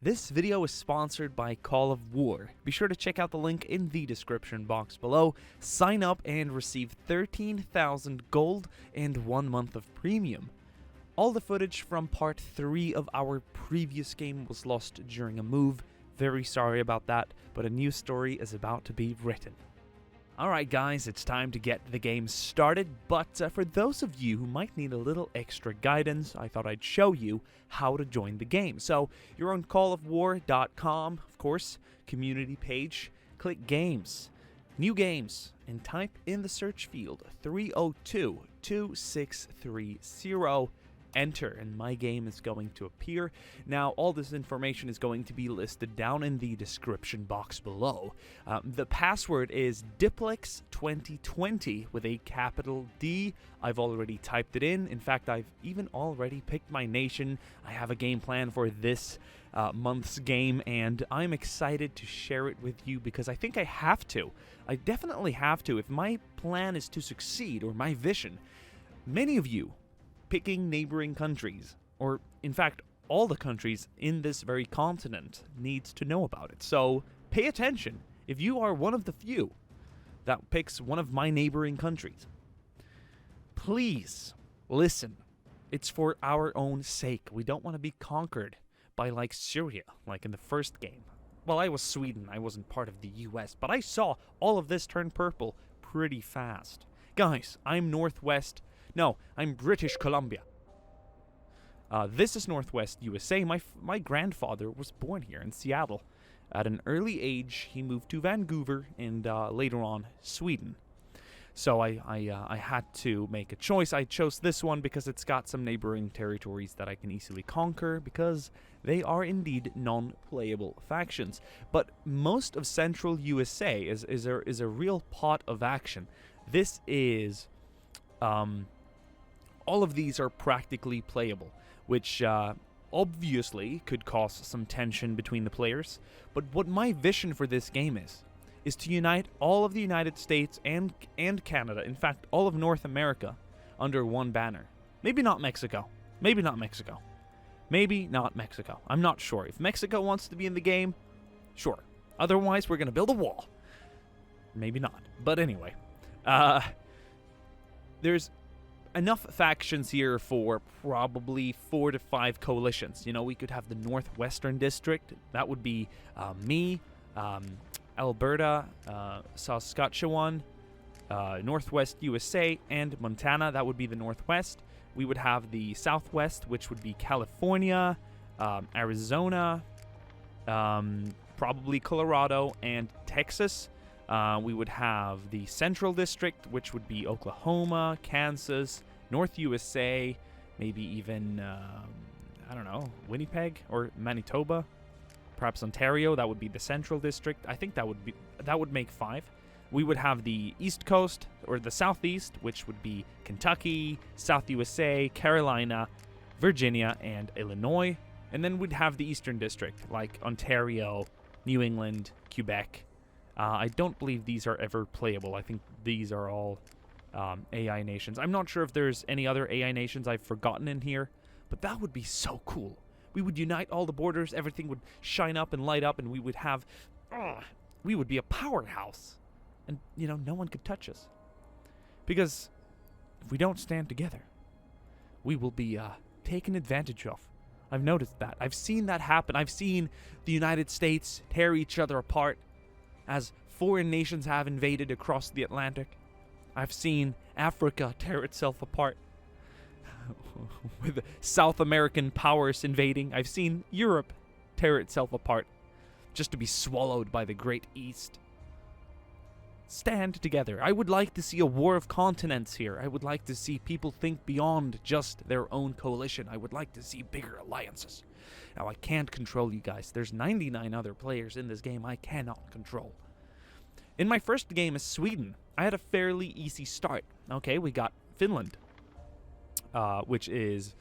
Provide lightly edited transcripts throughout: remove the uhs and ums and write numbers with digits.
This video is sponsored by Call of War. Be sure to check out the link in the description box below. Sign up and receive 13,000 gold and 1 month of premium. All the footage from part 3 of our previous game was lost during a move. Very sorry about that, but a new story is about to be written. Alright guys, it's time to get the game started, but for those of you who might need a little extra guidance, I thought I'd show you how to join the game. So, you're on callofwar.com, of course, community page, click Games, New Games, and type in the search field 302-2630, enter, and my game is going to appear. Now, all this information is going to be listed down in the description box below. The password is DiplexHeated with a capital D. I've already typed it in. In fact, I've even already picked my nation. I have a game plan for this month's game, and I'm excited to share it with you because I think I have to. I definitely have to if my plan is to succeed, or my vision. Many of you picking neighboring countries, or in fact all the countries in this very continent, needs to know about it. So pay attention if you are one of the few that picks one of my neighboring countries. Please listen. It's for our own sake. We don't want to be conquered by like Syria, like in the first game. Well, I was Sweden. I wasn't part of the US, but I saw all of this turn purple pretty fast. Guys, I'm Northwest. No, I'm British Columbia. This is Northwest USA. My grandfather was born here in Seattle. At an early age, he moved to Vancouver and later on Sweden. So I had to make a choice. I chose this one because it's got some neighboring territories that I can easily conquer because they are indeed non-playable factions. But most of Central USA is a real pot of action. This is all of these are practically playable, which obviously could cause some tension between the players. But what my vision for this game is to unite all of the United States and Canada, in fact, all of North America, under one banner. Maybe not Mexico. Maybe not Mexico. Maybe not Mexico. I'm not sure. If Mexico wants to be in the game, sure. Otherwise, we're going to build a wall. Maybe not. But anyway, there's enough factions here for probably 4 to 5 coalitions. You know, we could have the Northwestern District. That would be me, Alberta, Saskatchewan, Northwest USA, and Montana. That would be the Northwest. We would have the Southwest, which would be California, Arizona, probably Colorado, and Texas. We would have the Central District, which would be Oklahoma, Kansas, North USA, maybe even, I don't know, Winnipeg or Manitoba, perhaps Ontario. That would be the Central District. I think that would make 5. We would have the East Coast, or the Southeast, which would be Kentucky, South USA, Carolina, Virginia, and Illinois. And then we'd have the Eastern District, like Ontario, New England, Quebec. I don't believe these are ever playable. I think these are all AI nations. I'm not sure if there's any other AI nations I've forgotten in here, but that would be so cool. We would unite all the borders, everything would shine up and light up, and we would have... we would be a powerhouse. And, you know, no one could touch us. Because if we don't stand together, we will be taken advantage of. I've noticed that. I've seen that happen. I've seen the United States tear each other apart as foreign nations have invaded across the Atlantic. I've seen Africa tear itself apart with South American powers invading. I've seen Europe tear itself apart just to be swallowed by the Great East. Stand together. I would like to see a war of continents here. I would like to see people think beyond just their own coalition. I would like to see bigger alliances. Now, I can't control you guys. There's 99 other players in this game I cannot control. In my first game as Sweden, I had a fairly easy start. Okay, we got Finland, which is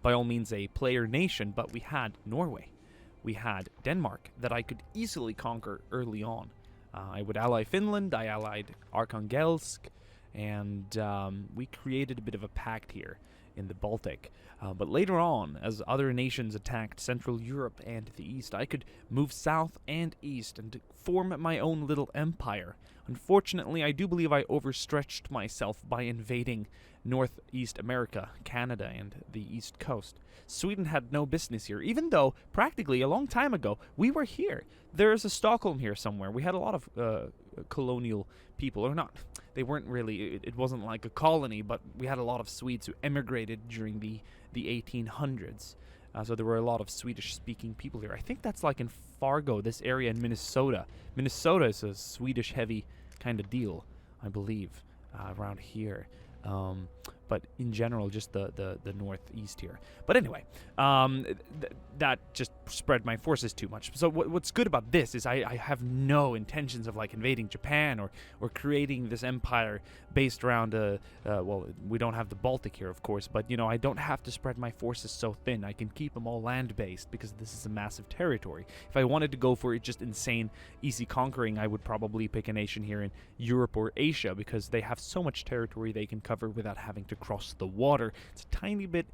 by all means a player nation, but we had Norway. We had Denmark that I could easily conquer early on. I would ally Finland, I allied Arkhangelsk, and we created a bit of a pact here. in the Baltic. But later on, as other nations attacked Central Europe and the East, I could move south and east and form my own little empire. Unfortunately, I do believe I overstretched myself by invading Northeast America, Canada, and the East Coast. Sweden had no business here, even though, practically, a long time ago, we were here. There is a Stockholm here somewhere. We had a lot of colonial people, or not. They weren't really, it wasn't like a colony, but we had a lot of Swedes who emigrated during the 1800s. So there were a lot of Swedish-speaking people here. I think that's like in Fargo, this area in Minnesota. Minnesota is a Swedish-heavy kind of deal, I believe, around here. But in general, just the northeast here. But anyway, that just spread my forces too much. So what's good about this is I have no intentions of like invading Japan or creating this empire based around well, we don't have the Baltic here, of course, but I don't have to spread my forces so thin. I can keep them all land-based because this is a massive territory. If I wanted to go for it just insane, easy conquering, I would probably pick a nation here in Europe or Asia because they have so much territory they can cover without having to cross the water. It's a tiny bit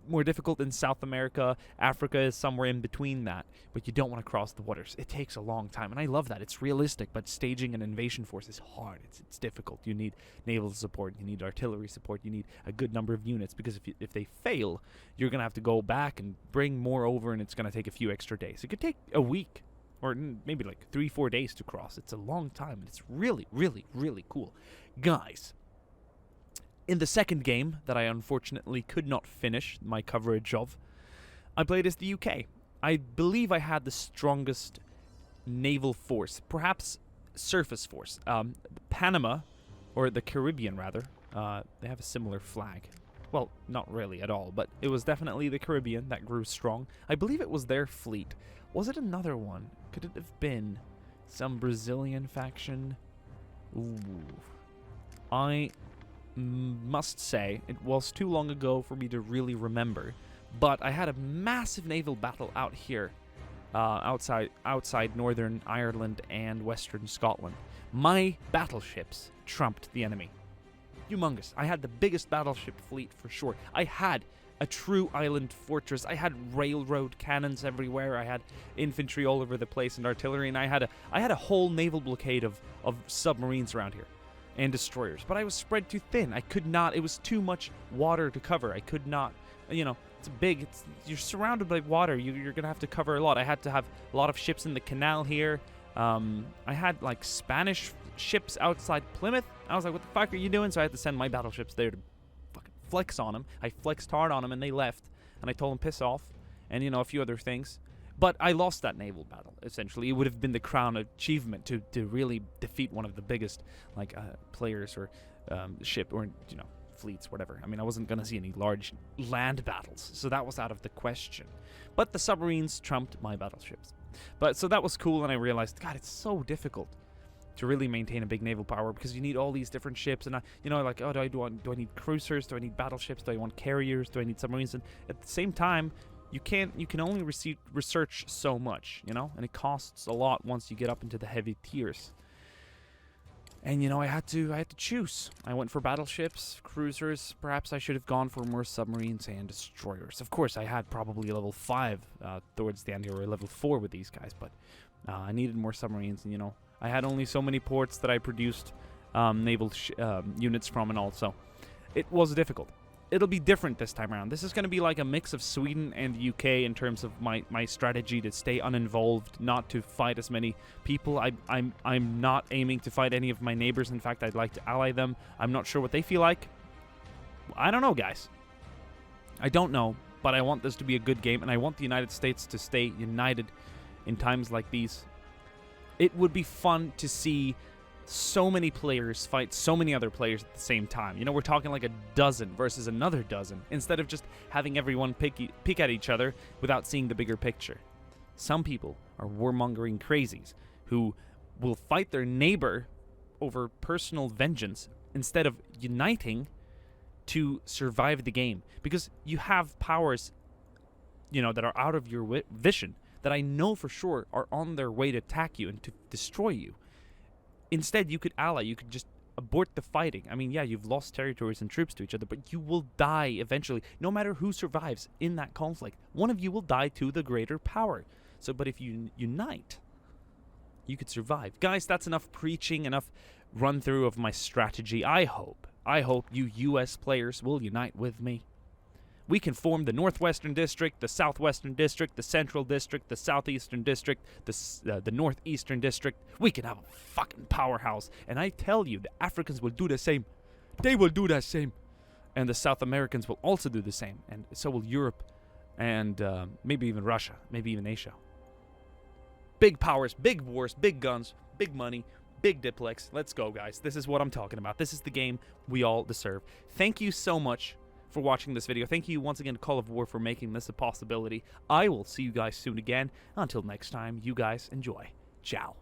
more difficult in South America. Africa is somewhere in between that, but you don't want to cross the waters. It takes a long time, and I love that. It's realistic, but staging an invasion force is hard. It's difficult. You need naval support, you need artillery support, you need a good number of units, because if they fail, you're going to have to go back and bring more over, and it's going to take a few extra days. It could take a week, or maybe like 3-4 days to cross. It's a long time, and it's really, really, really cool. Guys, in the second game that I unfortunately could not finish my coverage of, I played as the UK. I believe I had the strongest naval force, perhaps surface force. Panama, or the Caribbean rather, they have a similar flag. Well, not really at all, but it was definitely the Caribbean that grew strong. I believe it was their fleet. Was it another one? Could it have been some Brazilian faction? Ooh. I must say, it was too long ago for me to really remember, but I had a massive naval battle out here, outside Northern Ireland and Western Scotland. My battleships trumped the enemy. Humongous. I had the biggest battleship fleet for sure. I had a true island fortress. I had railroad cannons everywhere. I had infantry all over the place and artillery, and I had a whole naval blockade of submarines around here. And destroyers, but I was spread too thin. I could not, it was too much water to cover. I could not, it's big, you're surrounded by water, you're gonna have to cover a lot. I had to have a lot of ships in the canal here. I had like Spanish ships outside Plymouth. I was like, what the fuck are you doing? So I had to send my battleships there to fucking flex on them. I flexed hard on them and they left, and I told them piss off, and a few other things. But I lost that naval battle, essentially. It would have been the crown achievement to really defeat one of the biggest, players or ship or, fleets, whatever. I mean, I wasn't going to see any large land battles, so that was out of the question. But the submarines trumped my battleships. So that was cool, and I realized, God, it's so difficult to really maintain a big naval power because you need all these different ships, and do I need cruisers? Do I need battleships? Do I want carriers? Do I need submarines? And at the same time, you can only research so much, and it costs a lot once you get up into the heavy tiers. And I had to choose. I went for battleships, cruisers. Perhaps I should have gone for more submarines and destroyers. Of course, I had probably level 5 towards the end here, or level 4 with these guys, but I needed more submarines, and I had only so many ports that I produced naval units from, and all, so it was difficult. It'll be different this time around. This is going to be like a mix of Sweden and the UK in terms of my strategy to stay uninvolved, not to fight as many people. I'm not aiming to fight any of my neighbors. In fact, I'd like to ally them. I'm not sure what they feel like. I don't know, guys. I don't know, but I want this to be a good game, and I want the United States to stay united in times like these. It would be fun to see so many players fight so many other players at the same time. We're talking like a dozen versus another dozen, instead of just having everyone pick at each other without seeing the bigger picture. Some people are warmongering crazies who will fight their neighbor over personal vengeance instead of uniting to survive the game, because you have powers that are out of your vision that I know for sure are on their way to attack you and to destroy you. Instead, you could ally. You could just abort the fighting. I mean, yeah, you've lost territories and troops to each other, but you will die eventually. No matter who survives in that conflict, one of you will die to the greater power. So, but if you unite, you could survive. Guys, that's enough preaching, enough run through of my strategy. I hope you US players will unite with me. We can form the Northwestern District, the Southwestern District, the Central District, the Southeastern District, the Northeastern District. We can have a fucking powerhouse. And I tell you, the Africans will do the same. They will do the same. And the South Americans will also do the same. And so will Europe and maybe even Russia, maybe even Asia. Big powers, big wars, big guns, big money, big Diplex. Let's go, guys. This is what I'm talking about. This is the game we all deserve. Thank you so much for watching this video. Thank you once again to Call of War for making this a possibility. I will see you guys soon again. Until next time, you guys enjoy. Ciao.